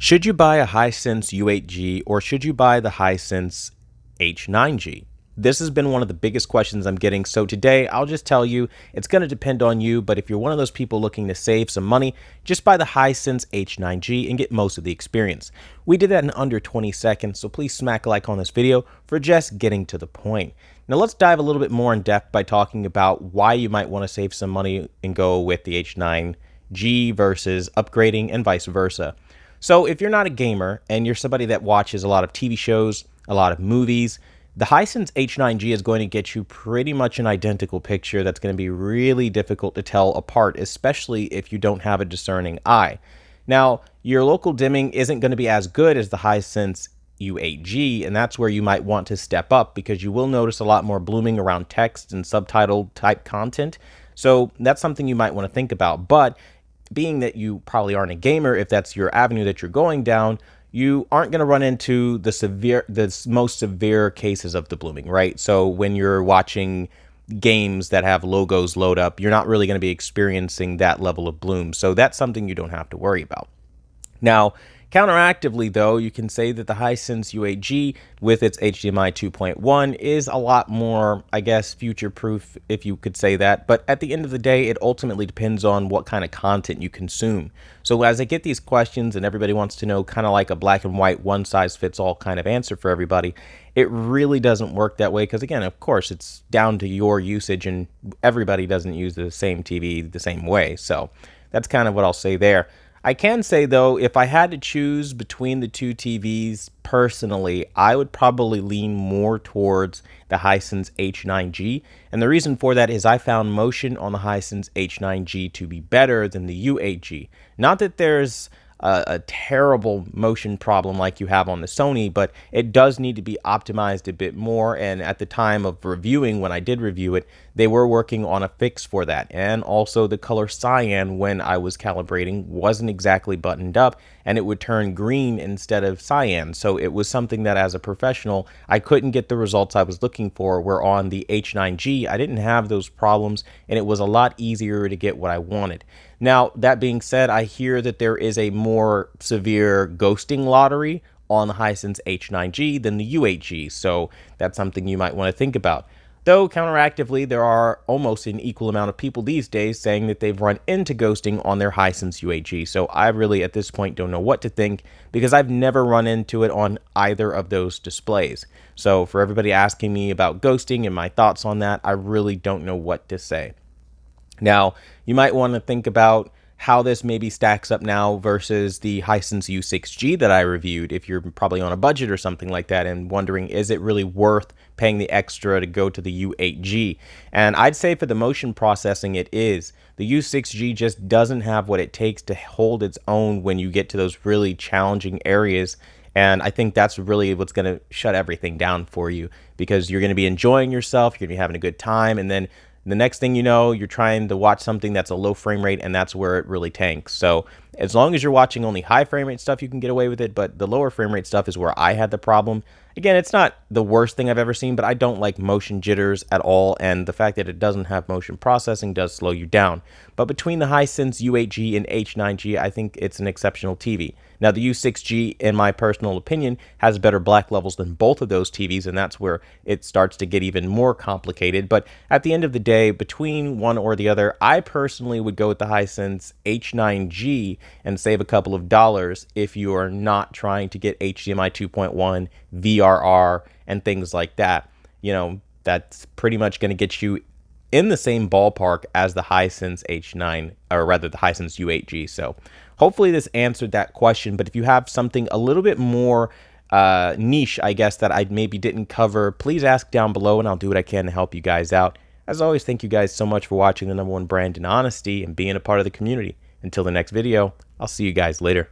Should you buy a Hisense U8G or should you buy the Hisense H9G? This has been one of the biggest questions I'm getting, so today I'll just tell you it's going to depend on you, but if you're one of those people looking to save some money, just buy the Hisense H9G and get most of the experience. We did that in under 20 seconds, so please smack a like on this video for just getting to the point. Now let's dive a little bit more in depth by talking about why you might want to save some money and go with the H9G versus upgrading and vice versa. So if you're not a gamer and you're somebody that watches a lot of TV shows, a lot of movies, the Hisense H9G is going to get you pretty much an identical picture that's going to be really difficult to tell apart, especially if you don't have a discerning eye. Now, your local dimming isn't going to be as good as the Hisense U8G, and that's where you might want to step up because you will notice a lot more blooming around text and subtitle type content. So that's something you might want to think about. But being that you probably aren't a gamer, if that's your avenue that you're going down, you aren't going to run into the most severe cases of the blooming, right? So when you're watching games that have logos load up, you're not really going to be experiencing that level of bloom. So that's something you don't have to worry about. Now, counteractively, though, you can say that the Hisense U8G with its HDMI 2.1 is a lot more, I guess, future-proof, if you could say that. But at the end of the day, it ultimately depends on what kind of content you consume. So as I get these questions and everybody wants to know kind of like a black and white, one-size-fits-all kind of answer for everybody, it really doesn't work that way because, again, of course, it's down to your usage and everybody doesn't use the same TV the same way. So that's kind of what I'll say there. I can say, though, if I had to choose between the two TVs, personally, I would probably lean more towards the Hisense H9G. And the reason for that is I found motion on the Hisense H9G to be better than the U8G. Not that there's a terrible motion problem like you have on the Sony, but it does need to be optimized a bit more. And at the time of reviewing, when I did review it, they were working on a fix for that. And also the color cyan when I was calibrating wasn't exactly buttoned up and it would turn green instead of cyan. So it was something that as a professional, I couldn't get the results I was looking for, where on the H9G, I didn't have those problems and it was a lot easier to get what I wanted. Now, that being said, I hear that there is a more severe ghosting lottery on the Hisense H9G than the U8G, so that's something you might want to think about. Though, counteractively, there are almost an equal amount of people these days saying that they've run into ghosting on their Hisense U8G, so I really, at this point, don't know what to think because I've never run into it on either of those displays. So, for everybody asking me about ghosting and my thoughts on that, I really don't know what to say. Now, you might want to think about how this maybe stacks up now versus the Hisense U6G that I reviewed, if you're probably on a budget or something like that and wondering, is it really worth paying the extra to go to the U8G? And I'd say for the motion processing, it is. The U6G just doesn't have what it takes to hold its own when you get to those really challenging areas. And I think that's really what's going to shut everything down for you, because you're going to be enjoying yourself, you're going to be having a good time, and then the next thing you know, you're trying to watch something that's a low frame rate, and that's where it really tanks. So as long as you're watching only high frame rate stuff, you can get away with it, but the lower frame rate stuff is where I had the problem. Again, it's not the worst thing I've ever seen, but I don't like motion jitters at all, and the fact that it doesn't have motion processing does slow you down. But between the Hisense U8G and H9G, I think it's an exceptional TV. Now, the U6G, in my personal opinion, has better black levels than both of those TVs, and that's where it starts to get even more complicated. But at the end of the day, between one or the other, I personally would go with the Hisense H9G and save a couple of dollars if you are not trying to get HDMI 2.1, VRR, and things like that. You know, that's pretty much going to get you in the same ballpark as the Hisense H9, or rather the Hisense U8G. So hopefully this answered that question. But if you have something a little bit more niche, I guess, that I maybe didn't cover, please ask down below and I'll do what I can to help you guys out. As always, thank you guys so much for watching the #1 brand in honesty and being a part of the community. Until the next video, I'll see you guys later.